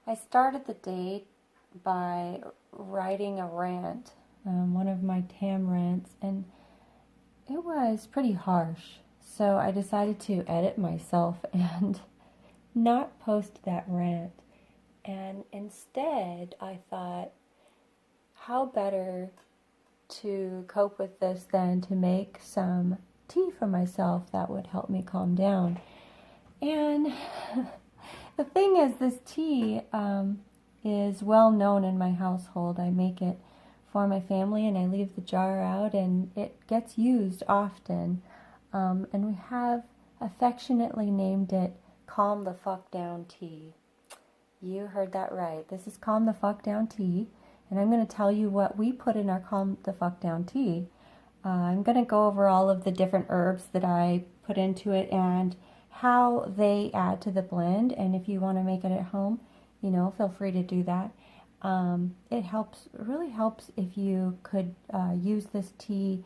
I started the day by writing a rant, one of my Tam rants, and it was pretty harsh. So I decided to edit myself and not post that rant. And instead, I thought, how better to cope with this than to make some tea for myself that would help me calm down. And the thing is, this tea is well known in my household. I make it for my family and I leave the jar out, and it gets used often. And we have affectionately named it Calm the Fuck Down Tea. You heard that right. This is Calm the Fuck Down Tea, and I'm going to tell you what we put in our Calm the Fuck Down Tea. I'm going to go over all of the different herbs that I put into it and how they add to the blend. And if you want to make it at home, feel free to do that. It really helps if you could use this tea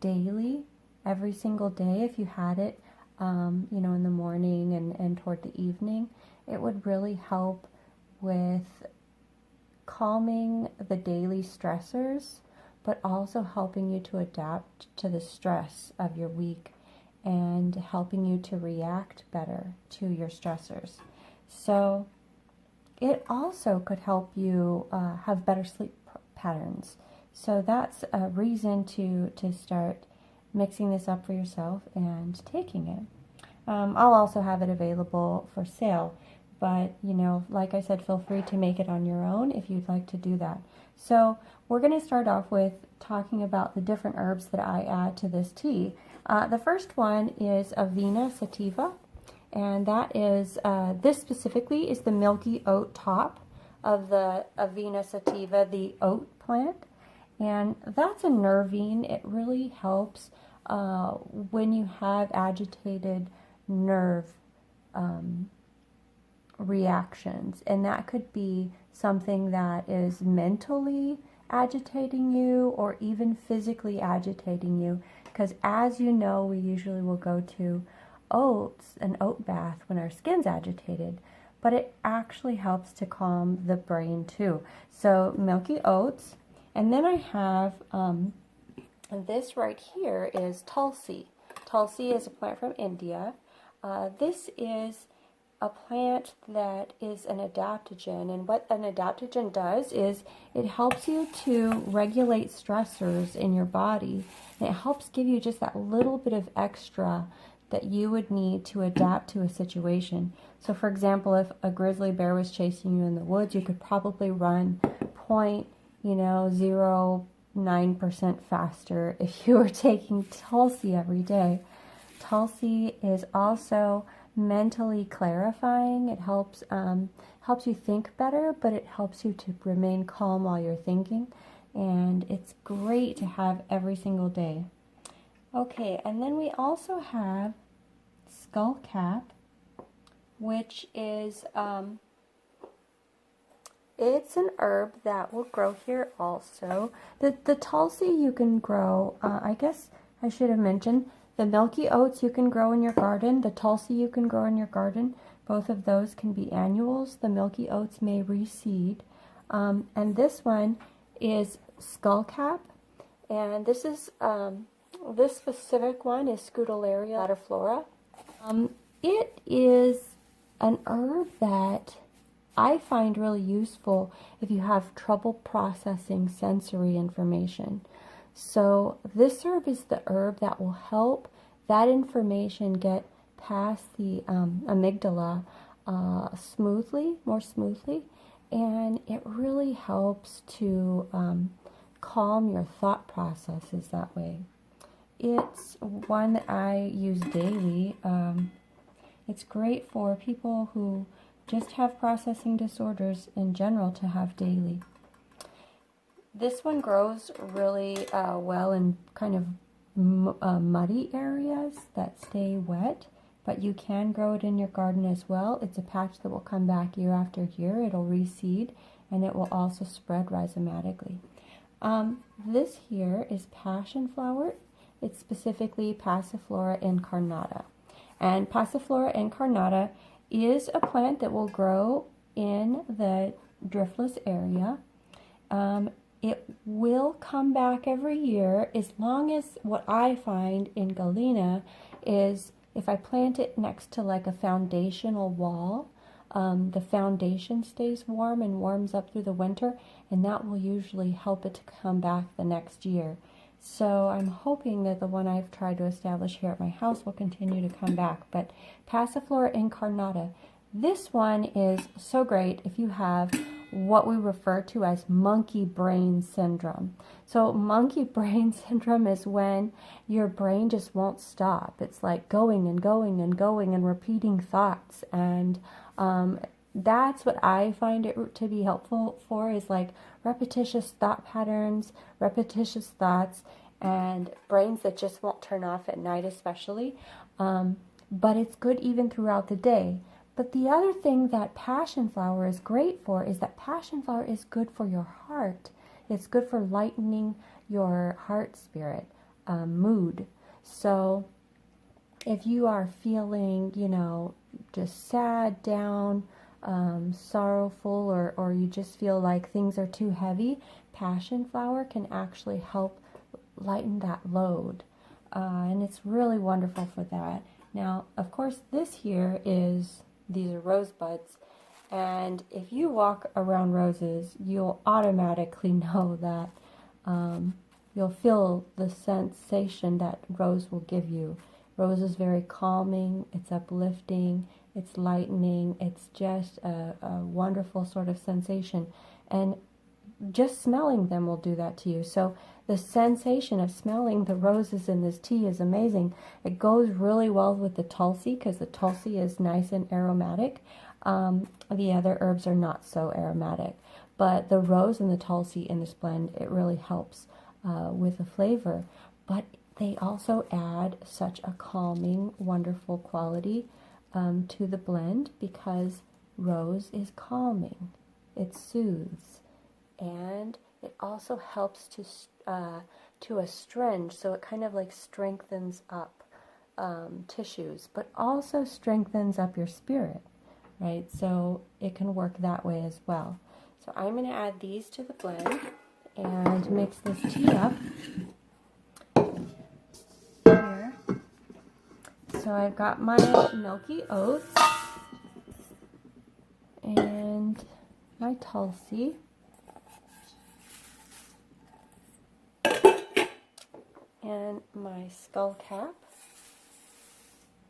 daily, every single day. If you had it, in the morning and toward the evening, it would really help with calming the daily stressors, but also helping you to adapt to the stress of your week and helping you to react better to your stressors. So it also could help you have better sleep patterns. So that's a reason to start mixing this up for yourself and taking it. I'll also have it available for sale, but like I said, feel free to make it on your own if you'd like to do that. So we're going to start off with talking about the different herbs that I add to this tea. The first one is Avena sativa, and that is, this specifically is the milky oat top of the Avena sativa, the oat plant, and that's a nervine. It really helps when you have agitated nerve reactions, and that could be something that is mentally agitating you or even physically agitating you, because as you know, we usually will go to an oat bath when our skin's agitated, but it actually helps to calm the brain too. So milky oats, and then I have this right here is tulsi. Tulsi is a plant from India. This is a plant that is an adaptogen, and what an adaptogen does is it helps you to regulate stressors in your body, and it helps give you just that little bit of extra that you would need to adapt to a situation. So for example, if a grizzly bear was chasing you in the woods, you could probably run 0.09% faster if you were taking Tulsi every day. Tulsi is also mentally clarifying. It helps you think better, but it helps you to remain calm while you're thinking, and it's great to have every single day. Okay, and then we also have skullcap, which is it's an herb that will grow here also. The Tulsi you can grow, I guess I should have mentioned, the milky oats you can grow in your garden. The Tulsi you can grow in your garden. Both of those can be annuals. The milky oats may reseed. And this one is skullcap. And this is this specific one is Scutellaria latiflora. It is an herb that I find really useful if you have trouble processing sensory information. So this herb is the herb that will help that information get past the amygdala more smoothly, and it really helps to calm your thought processes that way. It's one that I use daily. It's great for people who just have processing disorders in general to have daily. This one grows really well in kind of muddy areas that stay wet, but you can grow it in your garden as well. It's a patch that will come back year after year. It'll reseed, and it will also spread rhizomatically. This here is passion flower. It's specifically Passiflora incarnata. And Passiflora incarnata is a plant that will grow in the driftless area. It will come back every year as long as what I find in Galena is if I plant it next to like a foundational wall, the foundation stays warm and warms up through the winter, and that will usually help it to come back the next year. So I'm hoping that the one I've tried to establish here at my house will continue to come back. But Passiflora incarnata, this one is so great if you have what we refer to as monkey brain syndrome. So monkey brain syndrome is when your brain just won't stop. It's like going and going and going and repeating thoughts. And that's what I find it to be helpful for, is like repetitious thought patterns, repetitious thoughts, and brains that just won't turn off at night especially. But it's good even throughout the day. But the other thing that passion flower is great for is that passion flower is good for your heart. It's good for lightening your heart spirit, mood. So if you are feeling, you know, just sad, down, sorrowful, or you just feel like things are too heavy, passion flower can actually help lighten that load. And it's really wonderful for that. Now, of course, this here is, these are rose buds, and if you walk around roses, you'll automatically know that you'll feel the sensation that rose will give you. Rose is very calming, it's uplifting, it's lightening, it's just a wonderful sort of sensation. And just smelling them will do that to you. So the sensation of smelling the roses in this tea is amazing. It goes really well with the tulsi because the tulsi is nice and aromatic. The other herbs are not so aromatic. But the rose and the tulsi in this blend, it really helps with the flavor. But they also add such a calming, wonderful quality to the blend because rose is calming. It soothes. And it also helps to astringe, so it kind of like strengthens up tissues, but also strengthens up your spirit, right? So it can work that way as well. So I'm going to add these to the blend and mix this tea up here. So I've got my milky oats and my tulsi. And my skullcap.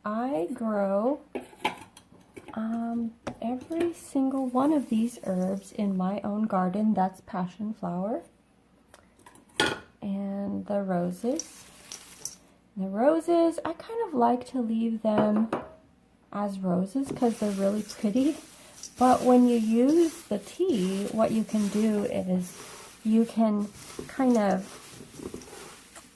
I grow every single one of these herbs in my own garden. That's passion flower. And the roses. The roses, I kind of like to leave them as roses because they're really pretty. But when you use the tea, what you can do is you can kind of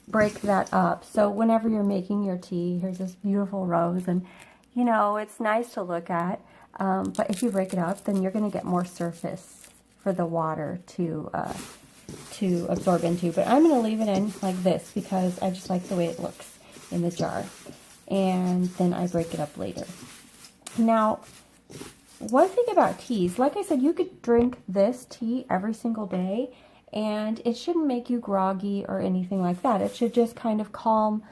break that up. So whenever you're making your tea, here's this beautiful rose, and you know, it's nice to look at, but if you break it up, then you're going to get more surface for the water to absorb into. But I'm going to leave it in like this because I just like the way it looks in the jar, and then I break it up later. Now, one thing about teas, like I said, you could drink this tea every single day, and it shouldn't make you groggy or anything like that. It should just kind of calm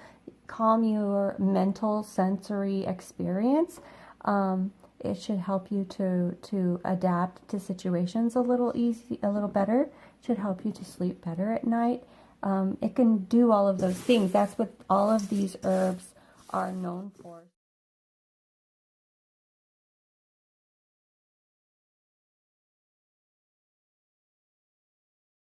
your mental sensory experience. It should help you to adapt to situations a little better. It should help you to sleep better at night. It can do all of those things. That's what all of these herbs are known for.